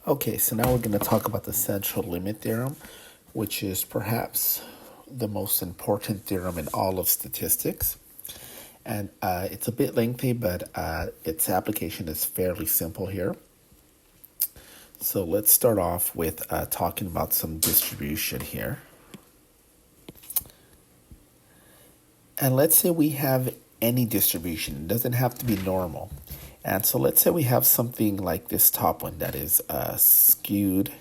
Okay, so now we're going to talk about the central limit theorem, which is perhaps the most important theorem in all of statistics. And it's a bit lengthy, but its application is fairly simple here. So let's start off with talking about some distribution here. And let's say we have any distribution. It doesn't have to be normal. And so let's say we have something like this top one that is skewed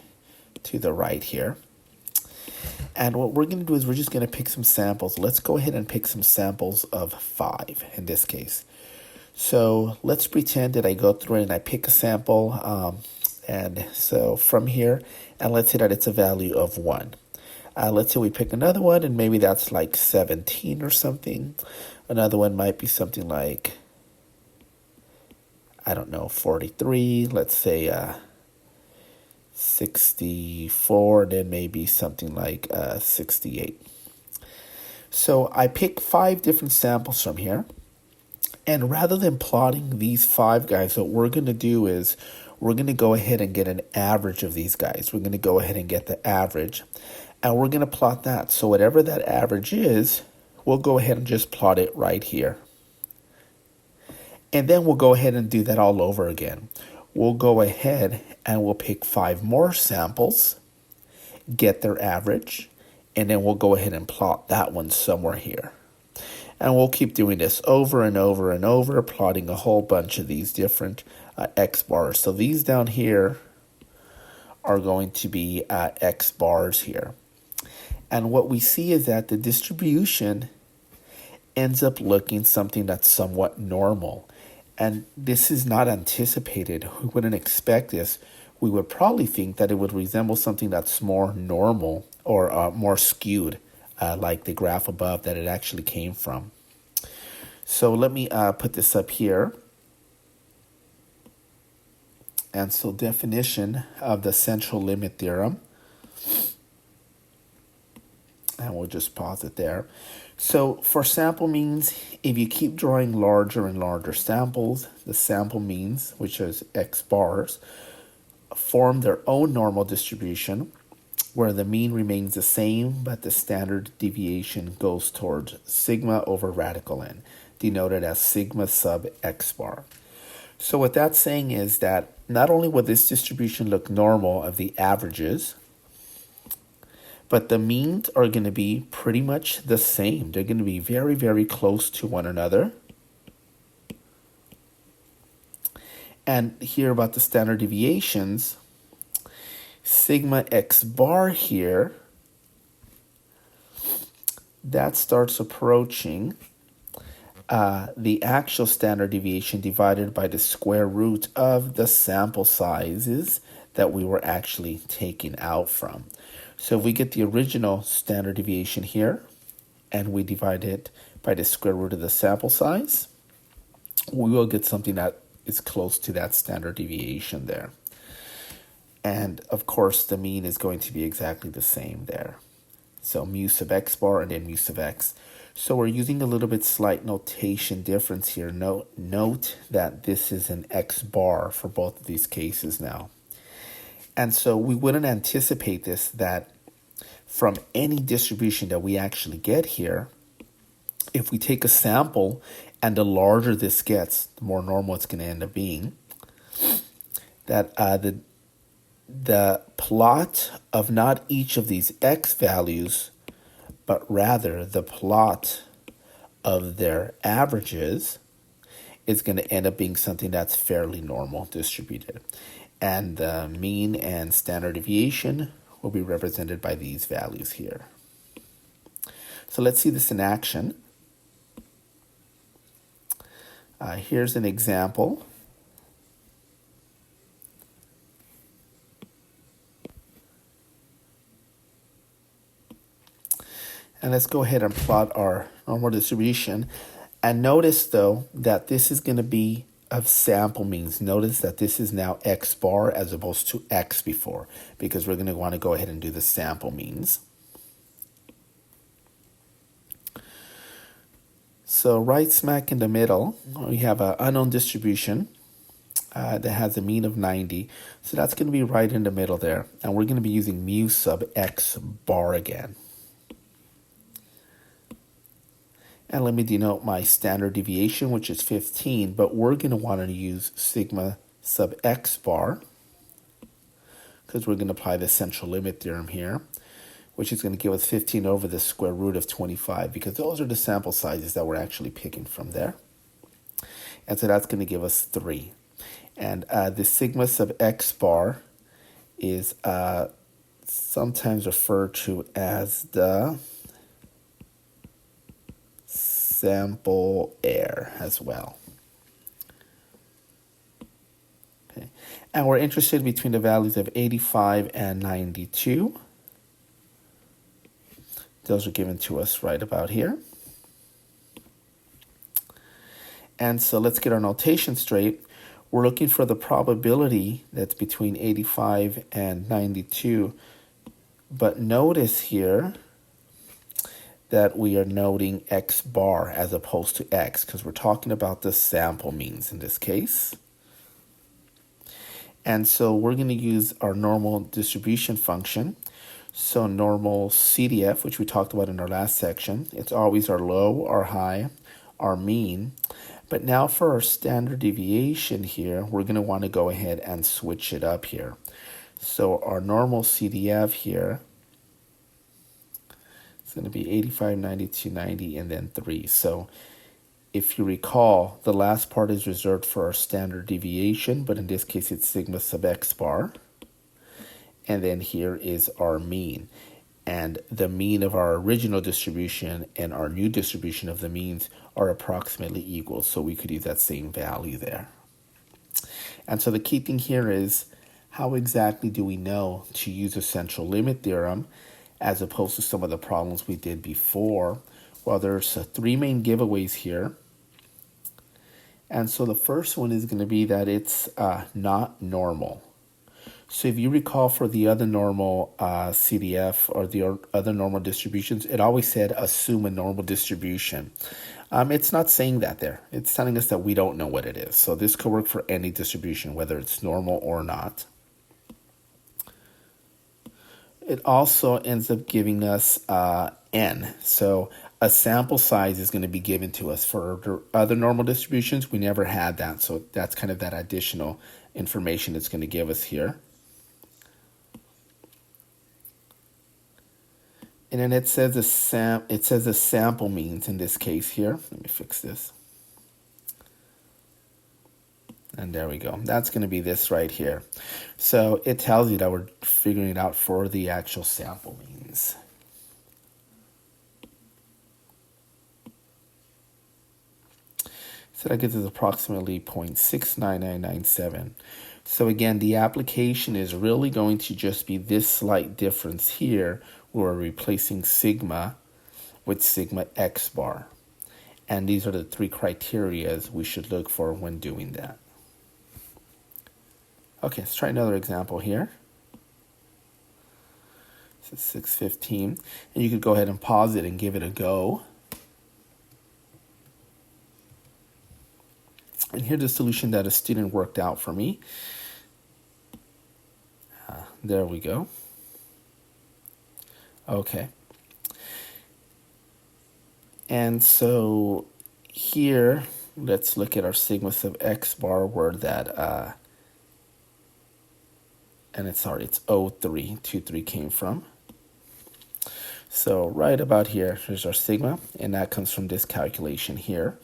to the right here. And what we're going to do is we're just going to pick some samples. Let's go ahead and pick some samples of 5 in this case. So let's pretend that I go through and I pick a sample. And so from here, and let's say that it's a value of 1. Let's say we pick another one, and maybe that's like 17 or something. Another one might be something like, I don't know, 43. Let's say 64, and then maybe something like 68. So I pick 5 different samples from here. And rather than plotting these 5 guys, what we're going to do is we're going to go ahead and get an average of these guys. We're going to go ahead and get the average. And we're going to plot that. So whatever that average is, we'll go ahead and just plot it right here. And then we'll go ahead and do that all over again. We'll go ahead and we'll pick 5 more samples, get their average, and then we'll go ahead and plot that one somewhere here. And we'll keep doing this over and over and over, plotting a whole bunch of these different X bars. So these down here are going to be X bars here. And what we see is that the distribution ends up looking something that's somewhat normal. And this is not anticipated. We wouldn't expect this. We would probably think that it would resemble something that's more normal or more skewed, like the graph above that it actually came from. So let me put this up here. And so definition of the central limit theorem. And we'll just pause it there. So for sample means, if you keep drawing larger and larger samples, the sample means, which is X bars, form their own normal distribution where the mean remains the same, but the standard deviation goes towards sigma over radical n, denoted as sigma sub X bar. So what that's saying is that not only will this distribution look normal of the averages, but the means are going to be pretty much the same. They're going to be very, very close to one another. And here about the standard deviations, sigma X bar here, that starts approaching the actual standard deviation divided by the square root of the sample sizes that we were actually taking out from. So if we get the original standard deviation here, and we divide it by the square root of the sample size, we will get something that is close to that standard deviation there. And of course, the mean is going to be exactly the same there. So mu sub X bar and then mu sub X. So we're using a little bit slight notation difference here. Note that this is an X bar for both of these cases now. And so we wouldn't anticipate this, that from any distribution that we actually get here, if we take a sample and the larger this gets, the more normal it's going to end up being, that the plot of not each of these X values, but rather the plot of their averages is going to end up being something that's fairly normal distributed. And the mean and standard deviation will be represented by these values here. So let's see this in action. Here's an example. And let's go ahead and plot our normal distribution. And notice, though, that this is going to be of sample means. Notice that this is now X bar as opposed to X before, because we're going to want to go ahead and do the sample means. So right smack in the middle, we have an unknown distribution that has a mean of 90. So that's going to be right in the middle there. And we're going to be using mu sub x bar again. And let me denote my standard deviation, which is 15, but we're going to want to use sigma sub x bar because we're going to apply the central limit theorem here, which is going to give us 15 over the square root of 25 because those are the sample sizes that we're actually picking from there. And so that's going to give us 3. And the sigma sub x bar is sometimes referred to as the sample error as well. Okay. And we're interested between the values of 85 and 92. Those are given to us right about here. And so let's get our notation straight. We're looking for the probability that's between 85 and 92. But notice here that we are noting x bar as opposed to x because we're talking about the sample means in this case. And so we're going to use our normal distribution function. So normal CDF, which we talked about in our last section, it's always our low, our high, our mean. But now for our standard deviation here, we're going to want to go ahead and switch it up here. So our normal CDF here, it's going to be 85, 92, 90, and then 3. So if you recall, the last part is reserved for our standard deviation, but in this case it's sigma sub x bar. And then here is our mean. And the mean of our original distribution and our new distribution of the means are approximately equal. So we could use that same value there. And so the key thing here is how exactly do we know to use a central limit theorem as opposed to some of the problems we did before? Well, there's 3 main giveaways here. And so the first one is going to be that it's not normal. So if you recall for the other normal CDF or the other normal distributions, it always said assume a normal distribution. It's not saying that there. It's telling us that we don't know what it is. So this could work for any distribution, whether it's normal or not. It also ends up giving us n. So a sample size is going to be given to us. For other normal distributions, we never had that. So that's kind of that additional information it's going to give us here. And then it says a sample means in this case here. Let me fix this. And there we go. That's going to be this right here. So it tells you that we're figuring it out for the actual sample means. So that gives us approximately 0.69997. So again, the application is really going to just be this slight difference here. We're replacing sigma with sigma x bar. And these are the 3 criteria we should look for when doing that. Okay, let's try another example here. This is 615. And you could go ahead and pause it and give it a go. And here's the solution that a student worked out for me. There we go. Okay. And so here, let's look at our sigma sub x bar where that, and it's 0323 came from. So right about here, here's our sigma, and that comes from this calculation here.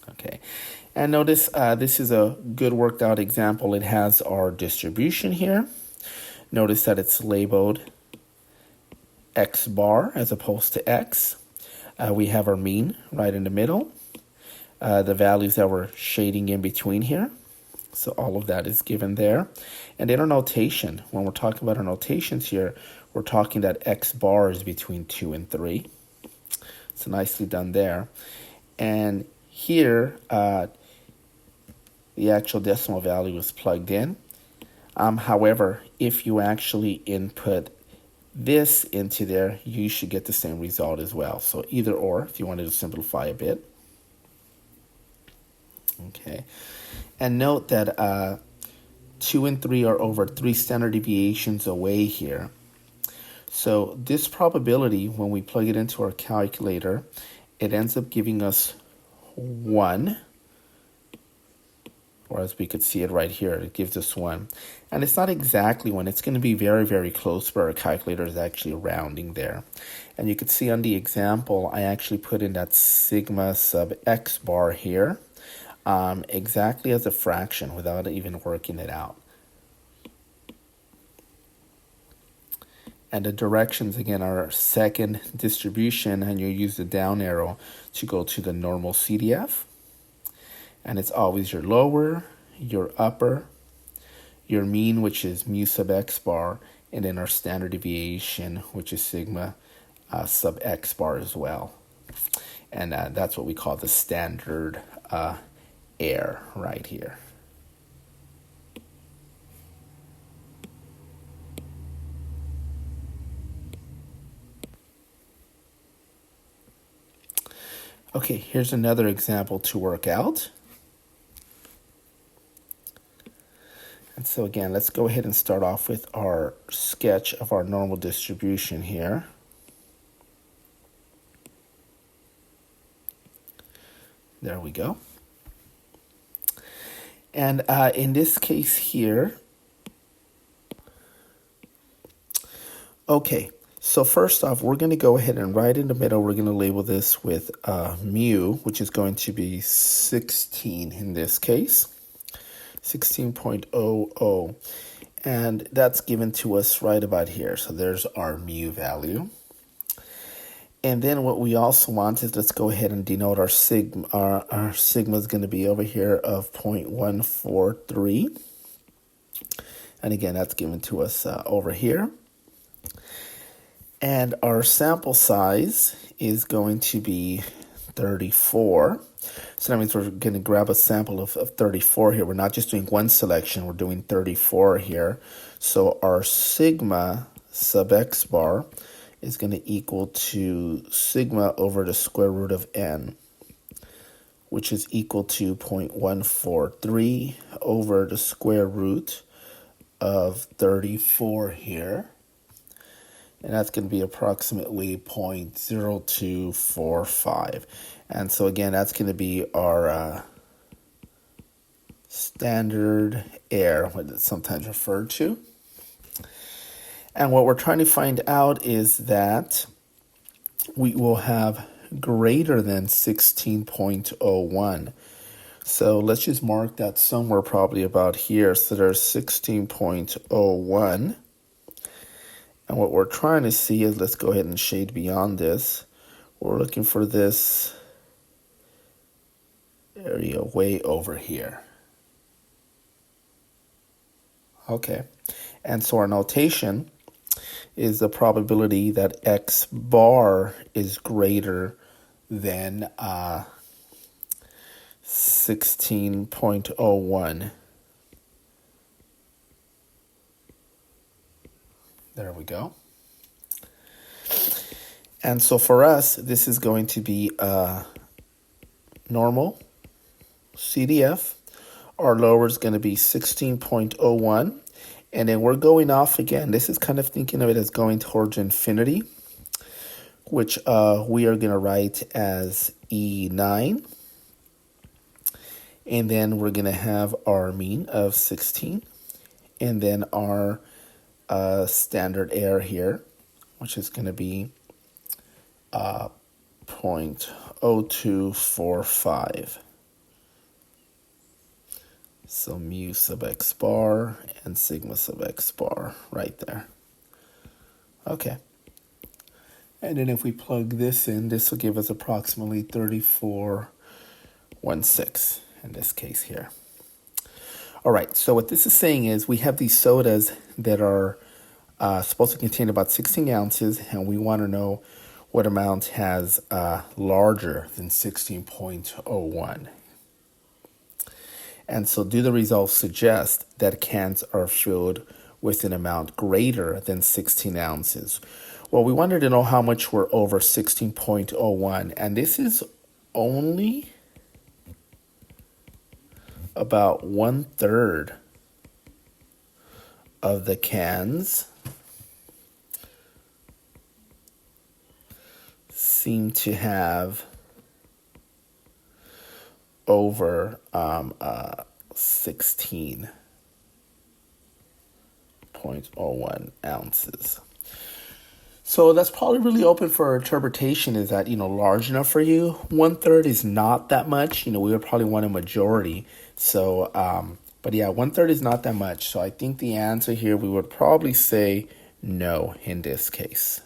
Okay, and notice this is a good worked out example. It has our distribution here. Notice that it's labeled x bar as opposed to x. We have our mean right in the middle. The values that we're shading in between here. So all of that is given there. And in our notation, when we're talking about our notations here, we're talking that x bar is between 2 and 3. So nicely done there. And here, the actual decimal value is plugged in. However, if you actually input this into there, you should get the same result as well. So either or, if you wanted to simplify a bit. Okay. And note that 2 and 3 are over 3 standard deviations away here. So this probability, when we plug it into our calculator, it ends up giving us 1. Or as we could see it right here, it gives us 1. And it's not exactly 1. It's going to be very, very close, but our calculator is actually rounding there. And you could see on the example, I actually put in that sigma sub x bar here exactly as a fraction without even working it out. And the directions, again, are second distribution, and you use the down arrow to go to the normal CDF. And it's always your lower, your upper, your mean, which is mu sub x bar, and then our standard deviation, which is sigma sub x bar as well. And that's what we call the standard error right here. Okay, here's another example to work out. And so again, let's go ahead and start off with our sketch of our normal distribution here. There we go. And in this case here, okay, so first off, we're going to go ahead and right in the middle, we're going to label this with mu, which is going to be 16 in this case. 16.00, and that's given to us right about here. So there's our mu value. And then what we also want is, let's go ahead and denote our sigma. Our sigma is going to be over here of 0.143. And again, that's given to us over here. And our sample size is going to be 34. So that means we're going to grab a sample of 34 here. We're not just doing one selection, we're doing 34 here. So our sigma sub x bar is going to equal to sigma over the square root of n, which is equal to 0.143 over the square root of 34 here. And that's going to be approximately 0.0245. And so again, that's going to be our standard error, what it's sometimes referred to. And what we're trying to find out is that we will have greater than 16.01. So let's just mark that somewhere probably about here. So there's 16.01. And what we're trying to see is, let's go ahead and shade beyond this. We're looking for this area way over here. Okay. And so our notation is the probability that x bar is greater than 16.01. There we go. And so for us, this is going to be normal CDF. Our lower is going to be 16.01. And then we're going off again. This is kind of thinking of it as going towards infinity, which we are going to write as E9. And then we're going to have our mean of 16. And then our standard error here, which is going to be 0.0245. So mu sub x bar and sigma sub x bar right there. Okay. And then if we plug this in, this will give us approximately 34.16 in this case here. All right, so what this is saying is we have these sodas that are supposed to contain about 16 ounces, and we want to know what amount has larger than 16.01. And so do the results suggest that cans are filled with an amount greater than 16 ounces? Well, we wanted to know how much we're over 16.01, and this is only about 1/3 of the cans seem to have over 16.01 ounces. So that's probably really open for interpretation. Is that, large enough for you? 1/3 is not that much. We would probably want a majority. So, but yeah, 1/3 is not that much. So I think the answer here, we would probably say no in this case.